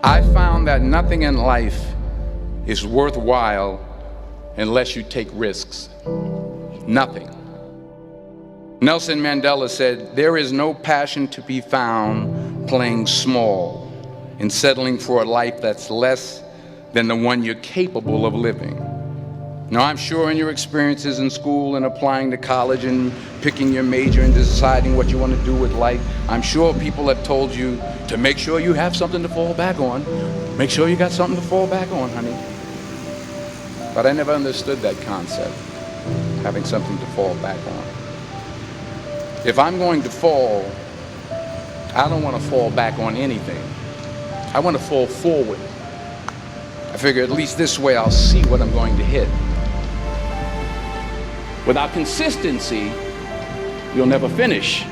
I found that nothing in life is worthwhile unless you take risks. Nothing. Nelson Mandela said, "There is no passion to be found playing small and settling for a life that's less than the one you're capable of living." Now, I'm sure in your experiences in school and applying to college and picking your major and deciding what you want to do with life, I'm sure people have told you to make sure you have something to fall back on. Make sure you got something to fall back on, honey. But I never understood that concept, having something to fall back on. If I'm going to fall, I don't want to fall back on anything. I want to fall forward. I figure at least this way I'll see what I'm going to hit. Without consistency, you'll never finish.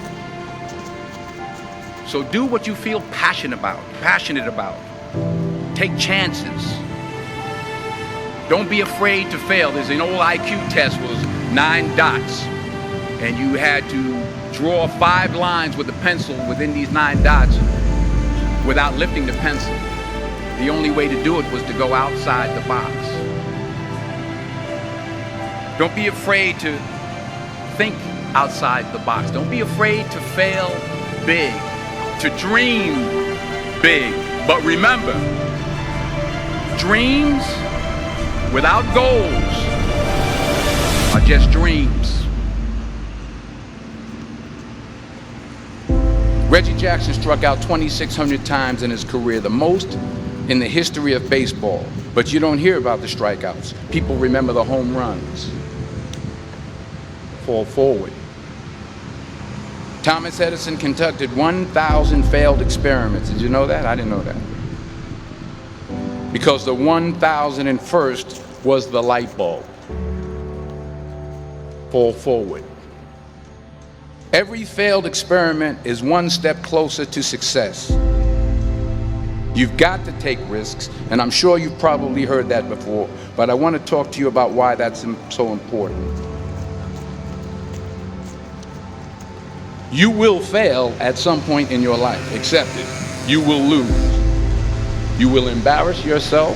So do what you feel passionate about. Take chances. Don't be afraid to fail. There's an old IQ test, was 9 dots, and you had to draw 5 lines with a pencil within these 9 dots without lifting the pencil. The only way to do it was to go outside the box. Don't be afraid to think outside the box. Don't be afraid to fail big, to dream big. But remember, dreams without goals are just dreams. Reggie Jackson struck out 2,600 times in his career, the most in the history of baseball. But you don't hear about the strikeouts. People remember the home runs. Fall forward. Thomas Edison conducted 1,000 failed experiments. Did you know that? I didn't know that. Because the 1,001st was the light bulb. Fall forward. Every failed experiment is one step closer to success. You've got to take risks, and I'm sure you've probably heard that before, but I want to talk to you about why that's so important. You will fail at some point in your life. Accept it. You will lose. You will embarrass yourself.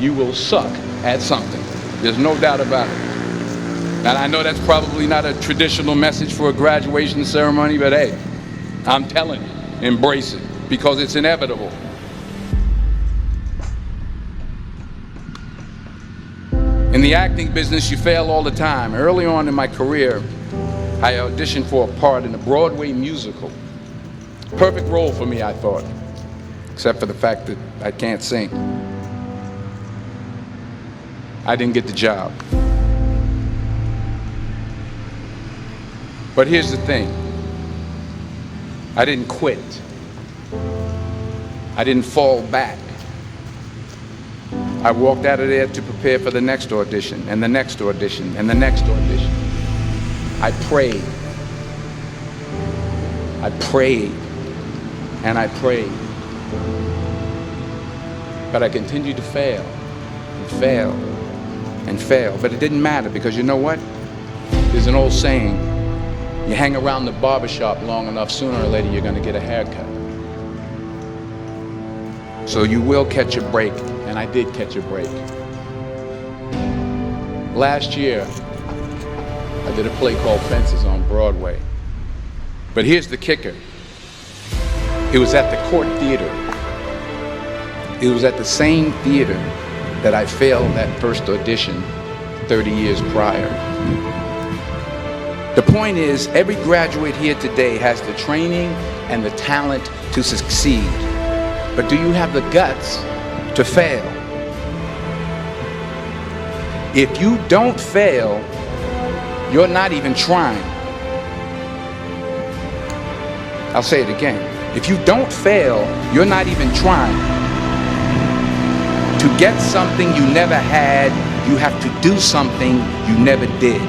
You will suck at something. There's no doubt about it. And I know that's probably not a traditional message for a graduation ceremony, but hey, I'm telling you, embrace it, because it's inevitable. In the acting business, you fail all the time. Early on in my career, I auditioned for a part in a Broadway musical. Perfect role for me, I thought, except for the fact that I can't sing. I didn't get the job. But here's the thing. I didn't quit. I didn't fall back. I walked out of there to prepare for the next audition, and the next audition, and the next audition. I prayed. I prayed. And I prayed. But I continued to fail, and fail, and fail. But it didn't matter, because you know what? There's an old saying, you hang around the barbershop long enough, sooner or later you're going to get a haircut. So you will catch a break, and I did catch a break. Last year, I did a play called Fences on Broadway. But here's the kicker. It was at the Court Theater. It was at the same theater that I failed that first audition 30 years prior. The point is, every graduate here today has the training and the talent to succeed. But do you have the guts to fail? If you don't fail, you're not even trying. I'll say it again. If you don't fail, you're not even trying. To get something you never had, you have to do something you never did.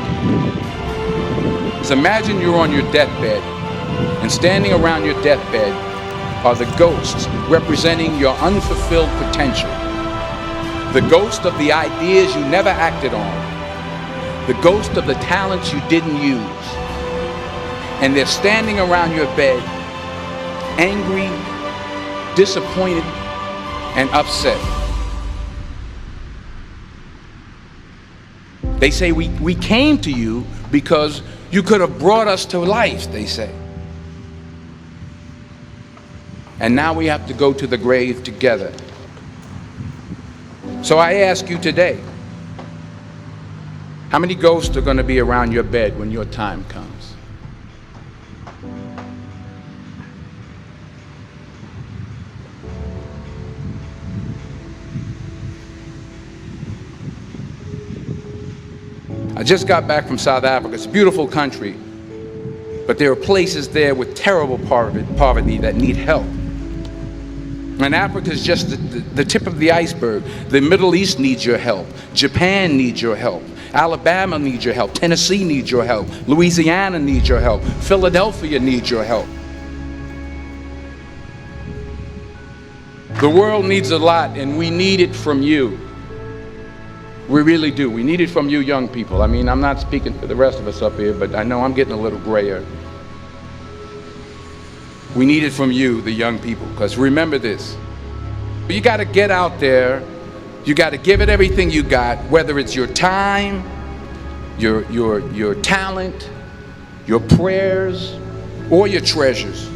So imagine you're on your deathbed, and standing around your deathbed are the ghosts representing your unfulfilled potential. The ghost of the ideas you never acted on. The ghost of the talents you didn't use. And they're standing around your bed, angry, disappointed, and upset. They say we came to you because you could have brought us to life, they say. And now we have to go to the grave together. So I ask you today, how many ghosts are going to be around your bed when your time comes? I just got back from South Africa. It's a beautiful country, but there are places there with terrible poverty that need help. And Africa is just the tip of the iceberg. The Middle East needs your help. Japan needs your help. Alabama needs your help. Tennessee needs your help. Louisiana needs your help. Philadelphia needs your help. The world needs a lot, and we need it from you. We really do. We need it from you young people. I mean, I'm not speaking for the rest of us up here, but I know I'm getting a little grayer. We need it from you, the young people, because remember this. You got to get out there. You got to give it everything you got, whether it's your time, your talent, your prayers, or your treasures.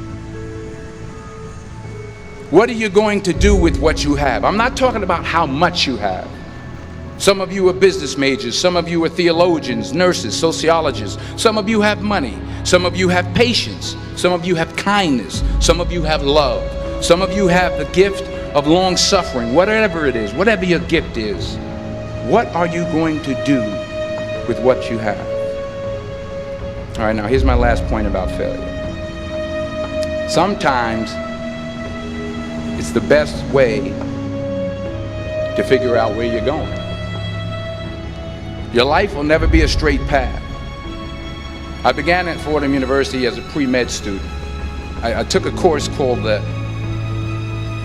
What are you going to do with what you have? I'm not talking about how much you have. Some of you are business majors, some of you are theologians, nurses, sociologists. Some of you have money, some of you have patience, some of you have kindness, some of you have love, some of you have the gift of long suffering. Whatever it is, whatever your gift is, what are you going to do with what you have? All right, now here's my last point about failure. Sometimes it's the best way to figure out where you're going. Your life will never be a straight path. I began at Fordham University as a pre-med student. I took a course called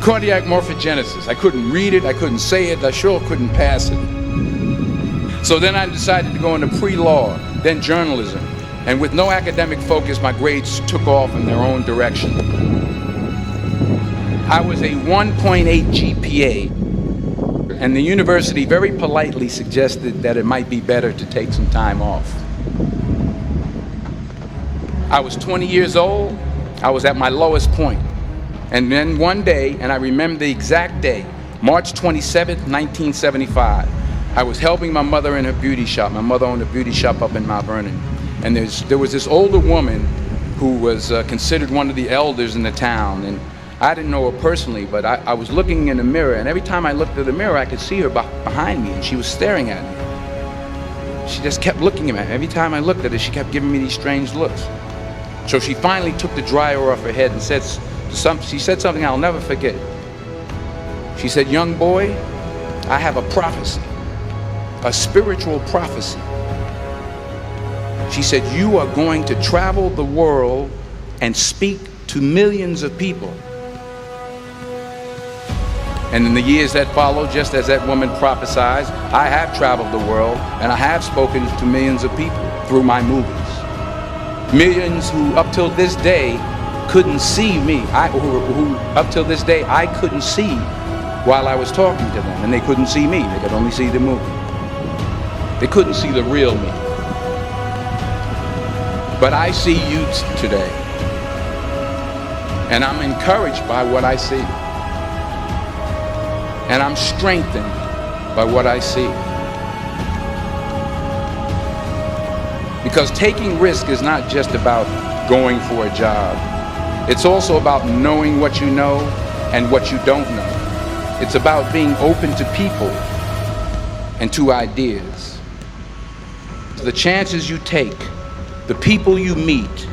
cardiac morphogenesis. I couldn't read it, I couldn't say it, I sure couldn't pass it. So then I decided to go into pre-law, then journalism. And with no academic focus, my grades took off in their own direction. I was a 1.8 GPA. And the university very politely suggested that it might be better to take some time off. I was 20 years old. I was at my lowest point. And then one day, and I remember the exact day, March 27th, 1975, I was helping my mother in her beauty shop. My mother owned a beauty shop up in Mount Vernon. And there was this older woman who was considered one of the elders in the town. And I didn't know her personally, but I was looking in the mirror, and every time I looked at the mirror, I could see her behind me, and she was staring at me. She just kept looking at me. Every time I looked at her, she kept giving me these strange looks. So she finally took the dryer off her head and she said something I'll never forget. She said, "Young boy, I have a prophecy, a spiritual prophecy." She said, "You are going to travel the world and speak to millions of people." And in the years that followed, just as that woman prophesied, I have traveled the world and I have spoken to millions of people through my movies. Millions who up till this day couldn't see me, who up till this day I couldn't see while I was talking to them, and they couldn't see me, they could only see the movie. They couldn't see the real me. But I see you today, and I'm encouraged by what I see. And I'm strengthened by what I see. Because taking risk is not just about going for a job. It's also about knowing what you know and what you don't know. It's about being open to people and to ideas. The chances you take, the people you meet,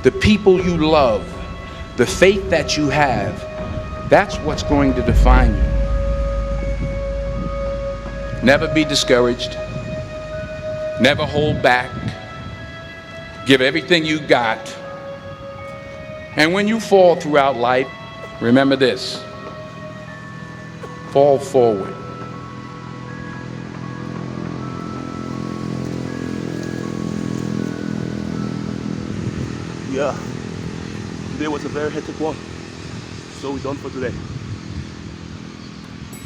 the people you love, the faith that you have, that's what's going to define you. Never be discouraged. Never hold back. Give everything you got. And when you fall throughout life, remember this: fall forward. Yeah, today was a very hectic one, so we're done for today.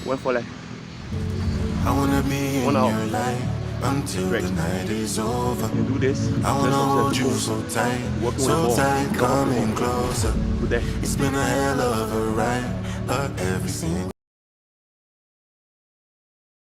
One for like I wanna be in 1 hour. your life until Right. the night is over. You do this. I wanna Press hold upstairs you to so go. tight, Working with the so ball. tight, Come up the coming ball. closer. Do that. It's been a hell of a ride, but every single